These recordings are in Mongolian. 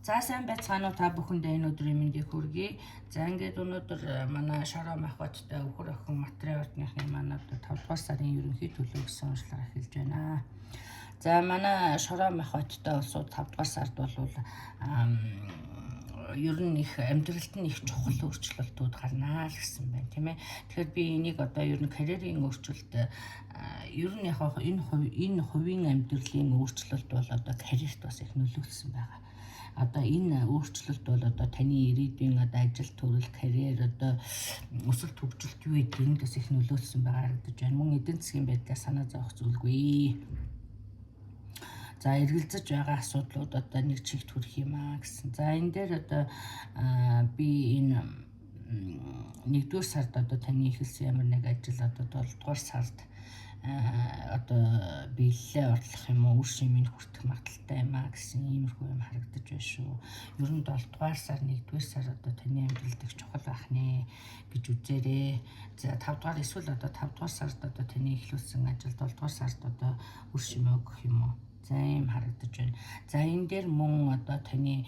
За сайн байцгаана уу та бүхэндээ энэ өдрийн мэндийг хүргэе. За ингээд өнөөдөр манай Шороо Махбаттай өвхөр охин материал ордныхны манай 5 дугаар сарын ерөнхий төлөв гэсэн уншлага эхэлж байна. За манай Шороо Махбаттай улсууд 5 дугаар сард бол ер нь их амьдралд нь их чухал өөрчлөлтүүд гарнаа л гэсэн байна тийм ээ. Тэгэхээр би энийг одоо ер нь карьерийн өөрчлөлт ер нь яг энэ хувийн амьдралын өөрчлөлт бол одоо карьерт бас их нөлөөлсөн байгаа. Одоо энэ өөрчлөлт бол одоо таны ирээдүйн одоо ажил төрөл карьер одоо өсөлт хөгжилт юу гэдгийг бас их нөлөөлсөн байгаа харагдаж байна. Мөн эдийн засгийн байдлаа санаа зовох зүйлгүй. За эргэлзэж байгаа асуудлууд одоо нэг чигт хүрэх юм аа гэсэн. За энэ дээр одоо би энэ 1-р сард одоо таны эхэлсэн ямар нэг ажил одоо 7-р сард одоо биелэлээ орлох юм уу, үр шимийн хүртэх магадaltaй юм аа гэсэн иймэрхүү юм харагдаж байна шүү. Ер нь 7-р сар 1-р сар одоо таны амьдралд их чухал байх нэ гэж үзээрэй. За 5-р эсвэл одоо 5-р сард одоо таны эхлүүлсэн ажил 7-р сард одоо үр шимээ өгөх юм уу? За юм харагдаж байна. За энэ дээр мөн одоо таны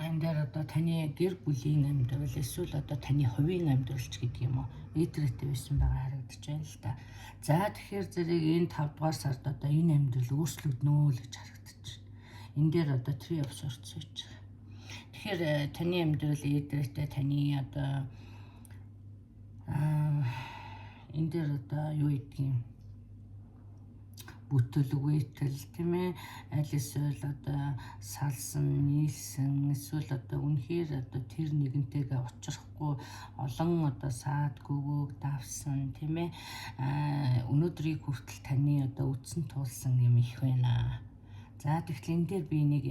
энэ дээр одоо таны гэр бүлийн амьдрал эсвэл одоо таны хувийн амьдралч гэдэг юм уу эдрэтэй байсан байгаа харагдаж байна л да. За тэгэхээр зэрэг энэ 5 дугаар сард одоо энэ амьдрал өөрчлөгднө л гэж харагдаж байна. Энэ дээр одоо Tree of Swords байж байгаа. Тэгэхээр таны амьдрал эдрэтэй таны одоо энэ дээр одоо юу гэдгийг бүтэл үетэл тийм ээ аль эсвэл одоо салсан нийлсэн эсвэл одоо үнэхээр одоо тэр нэгэнтэйгээ учрахгүй олон одоо саад гөвөөг давсан тийм ээ өнөөдрийг хүртэл таны одоо үдсэн туулсан юм их байна. За тэгэхээр энэ дээр би нэг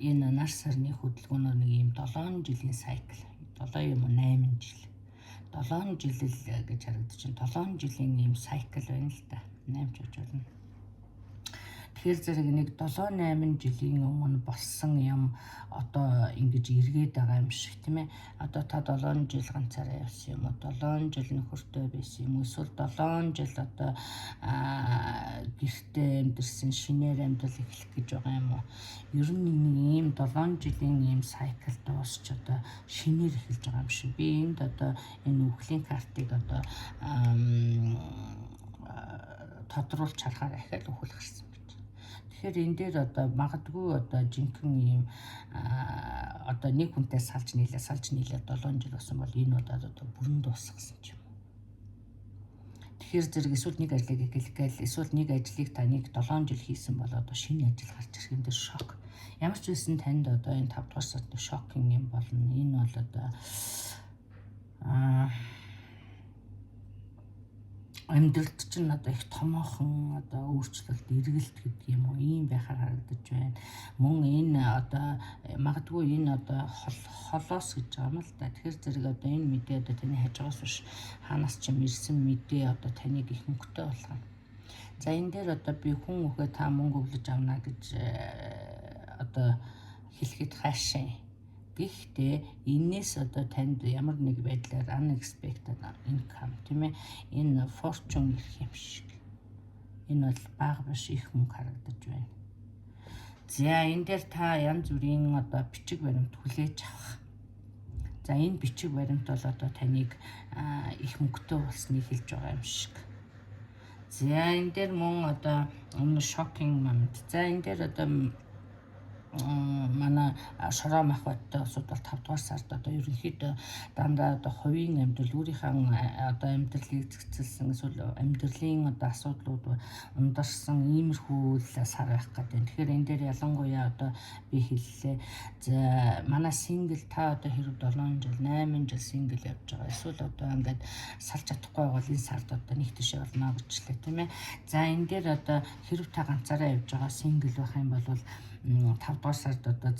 энэ нар сарны хөдөлгөөнөөр нэг юм 7 жилийн сайкл 7 юм уу 8 жил 7 жил л гэж харагдаж байна. 7 жилийн юм сайкл байна л да. 8 жил болно. Тэгэхээр зэрэг нэг 7-8 жилийн өмнө болсон юм одоо ингэж эргээд байгаа юм шиг тийм ээ. Одоо та 7 жил ганцаараа явсан юм уу? 7 жил нөхөртэй байсан юм уу? Эсвэл 7 жил одоо гэртээ амьдэрсэн шинээр амьдрал эхлэх гэж байгаа юм уу? Ер нь нэг ийм 7 жилийн ийм сайкл дуусч одоо шинээр эхэлж байгаа юм шиг. Би энд одоо энэ үхлийн картыг одоо тодруулж харахаар ахиад өхөл гарсан байна. Тэгэхээр энэ дээр одоо магадгүй одоо жинхэнэ юм одоо нэг хүнтэй салж нийлээ 7 жил болсон бол энэ удаад одоо бүрэн дуусгасан ч юм. Тэгэхээр зэрэг эсвэл нэг ажлыг эхлэгээл эсвэл нэг ажлыг та нэг 7 жил хийсэн бол одоо шинэ ажил гарч ирэх юм дээр шок. Ямар ч байсан танд одоо энэ 5 дугаар сард шокинг юм болно. Энэ бол одоо амьдралд чинь одоо их томоохон одоо өөрчлөлт эргэлт гэдэг юм уу ийм байхаар харагдаж байна. Мөн энэ одоо магадгүй энэ одоо холоос гэж байгаа юм л да. Тэгэхээр зэрэг одоо энэ мэдээ одоо таны хажугаас биш хаанаас ч ирсэн мэдээ одоо таныг их мөнгөтэй болгоно. За энэ дээр одоо би хүн өхөө та мөнгө өглөж авна гэж одоо хэлэхэд хайшаа. Гэхдээ энээс одоо танд ямар нэг байдлаар unexpected income тийм ээ энэ fortune ирэх юм шиг. Энэ бол бага биш их мөнгө харагдаж байна. За энэ дээр та янз бүрийн одоо бичиг баримт хүлээж авах. За энэ бичиг баримт бол одоо таныг их мөнгөтэй болсныг хэлж байгаа юм шиг. За энэ дээр мөн одоо shocking moment. За энэ дээр одоо манай Шороо Махбаттай улсууд бол 5 дугаар сард одоо ерөнхийдөө дандаа одоо хувийн амьдрал өөрийнхөө одоо амьдралыг зэгцэлсэн эсвэл амьдралын одоо асуудлууд ундарсан иймэрхүү сар байх гэдэг. Тэгэхээр энэ дээр ялангуяа одоо би хэллээ. За манай сингл та одоо хэрэг 7 жил 8 жил сингл явж байгаа. Эсвэл одоо ингээд салж чадахгүй бол энэ сард одоо нэг тийшээ болно гэжлээ тийм ээ. За энэ дээр одоо хэрэг та ганцаараа явж байгаа сингл байх юм бол 5 дугаар сард одоо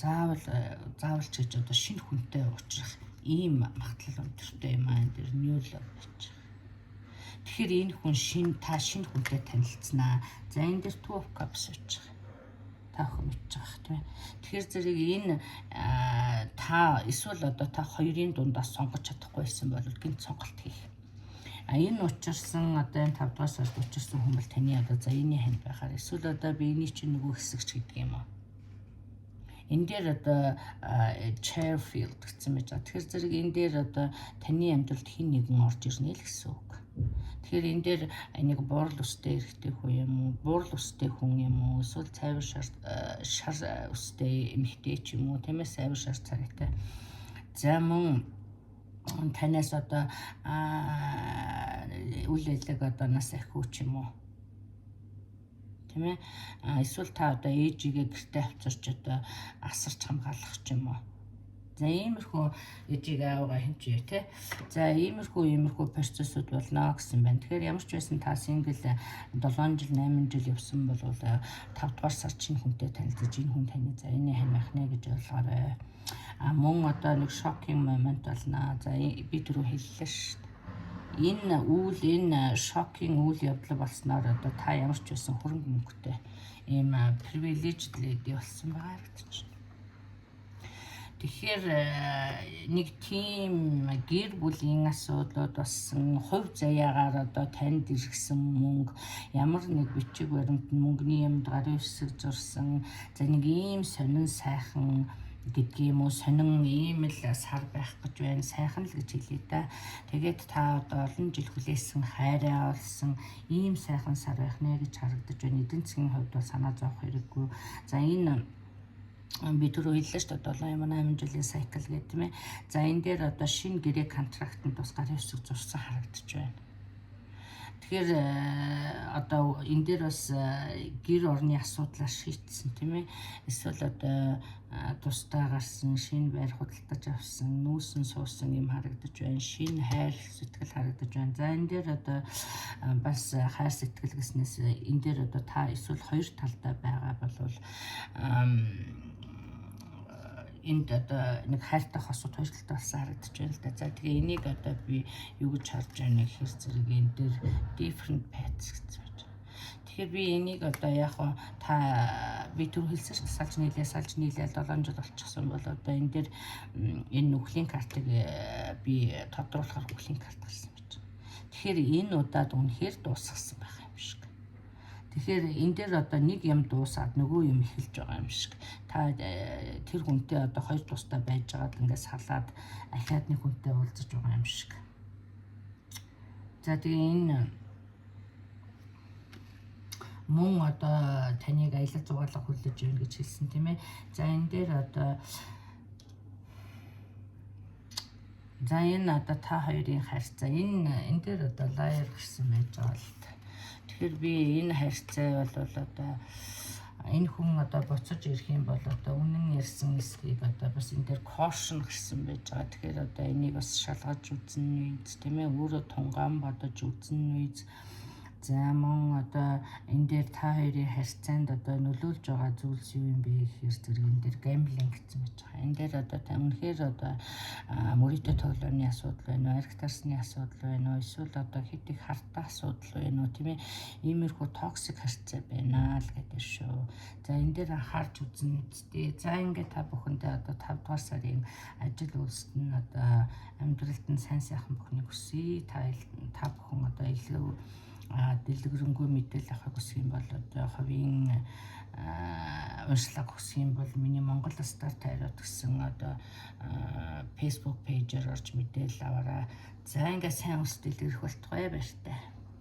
заавал ч гэж одоо шинэ хүнтэй уулзах ийм магадлал өндөртэй юм аа энэ дэр ньюлог байж байгаа. Тэгэхээр энэ хүн шинэ хүнтэй танилцсанаа. За энэ дэр 2 of cups байж байгаа. Та охин мэдж байгаа тийм ээ. Тэгэхээр зэрэг энэ та эсвэл одоо та хоёрын дундаас сонгож чадахгүй байсан бол гинт сонголт хийх. Энэ учирсан одоо энэ 5 дугаар сард учирсан хүмүүс таны одоо за энэ ханд байхаар эсвэл одоо би эний чинь нөгөө хэсэгч гэдэг юм уу? Энэ дээр одоо Chairfield гэсэн байж байгаа. Тэгэхээр зэрэг энэ дээр одоо таны амьдралд хэн нэгэн орж ирнэ л гэсэн үг. Тэгэхээр энэ дээр нэг буурал өстэй эрэгтэй хүн юм уу, буурал өстэй хүн юм уу, эсвэл цайвар шар өстэй эмэгтэй ч юм уу, тийм ээ, цайвар шар царайтай. За мөн танаас одоо үйл ажиллагааг одоо нас ахиу ч юм уу, тийм ээ, эсвэл та одоо ээжигээ гэртээ авчирч одоо асарч хамгаалах ч юм уу. За иймэрхүү ээжийг аавгаа хэмжээ те. За иймэрхүү процессууд болно гэсэн байна. Тэгэхээр ямар ч байсан та сингл 7 жил 8 жил явсан бол 5 дугаар сар чинь хүнтэй танилцаж энэ хүн таны за энэ хамаах нэ гэж ойлгоорой. Мөн одоо нэг шокинг момент болно. За би түрүү хэллээ шүү дээ. Энэ шокинг үйл явдал болсноор одоо та ямар ч байсан хөрөнгө мөнгөтэй ийм privileged lady болсон байгаа гэж. Тэгэхээр нэг тийм гэр бүлийн асуудлууд болсон, хувь заяагаар одоо танд ирсэн мөнгө, ямар нэг бичиг баримт мөнгөний юмд гарын үсэг зурсан, за нэг ийм сонин сайхан гэдгийг юм уу, сонин ийм л сар байх гэж байна, сайхан л гэж хэлээ да. Тэгээд та одоо олон жил хүлээсэн хайраа олсон ийм сайхан сар байх нэ гэж харагдаж байна. Эдийн засгийн хувьд бол санаа зовох хэрэггүй. За энэ би түрүү хэллээ шүү дээ 7-8 жилийн сайкл гэдэг тийм ээ. За энэ дээр одоо шинэ гэрээ контрактанд бас гарын үсэг зурсан харагдаж байна. Тэгэхээр одоо энэ дээр бас гэр орны асуудлаа шийдсэн тийм ээ. Эсвэл одоо тусдаа гарсан шинэ байр худалдаж авсан, нүүсэн суусан юм харагдаж байна. Шинэ хайр сэтгэл харагдаж байна. За энэ дээр одоо бас хайр сэтгэл гэснээс энэ дээр одоо та эсвэл хоёр талдаа байгаа болвол энд одоо нэг хайртай хосууд хоёр талтай болсон харагдаж байна л да. За тэгээ энийг одоо би юу гэж харж байна гэхээр зэрэг энэ дээр different paths гэсэн байна. Тэгэхээр би энийг одоо яг та би түр хэлсэн шүү дээ салж нийлээ 7 жил болчихсон бол одоо энэ дээр энэ нүхлийн картыг би тодруулахаар нүхлийн карт гарсан байж байгаа. Тэгэхээр энэ удаад үнэхээр дуусгасан байх юм шиг. Тэгэхээр энэ дээр одоо нэг юм дуусаад нөгөө юм эхэлж байгаа юм шиг. Та тэр хүнтэй одоо хоёр тустай байж байгаад ингээс халаад ахаад нэг хүнтэй уулзаж байгаа юм шиг. За тэгээ энэ мөн одоо таныг аялал зугаалга хүлээж өгнө гэж хэлсэн тийм ээ. За энэ дээр одоо за энэ одоо та хоёрын харьцаа энэ дээр одоо лайер гэсэн байж байгаа л та. Тэгэхээр би энэ харьцаа бол одоо энэ хүн одоо буцаж ирэх юм бол одоо үнэн ярьсан эсхийг одоо бас энэ дээр caution гэсэн байж байгаа. Тэгэхээр одоо энийг бас шалгаж үзнэ үз тийм ээ. Өөрөө тунгаан бодож үзнэ үз. За мөн одоо энэ дээр та хоёрын харьцаанд одоо нөлөөлж байгаа зүйлс юу юм бэ гэхээр зэрэг энэ дээр gambling гэсэн байж байгаа. Энэ дээр одоо та үнэхээр одоо мөрөдө тоглооны асуудал байна уу, арх тарсны асуудал байна уу, эсвэл одоо хэд их хартаа асуудал байна уу тийм ээ. Иймэрхүү токсик харьцаа байна л гэдэг шүү. За энэ дээр анхаарч үзнэ үстэй. За ингээд та бүхэндээ одоо 5 дугаар сарын ажил үйлсэд нь одоо амьдралд нь сайн сайхан бүхнийг хүсье. Та бүхэн одоо илүү дэлгэрэнгүй мэдээлэл авахыг хүсэх юм бол одоо хувийн уншлага хүсэх юм бол миний Монгол Старт хайрууд гэсэн одоо Facebook пэйжээр орж мэдээлэл аваарай. За ингээд сайн өс дэлгэрэх болтугай баяртай.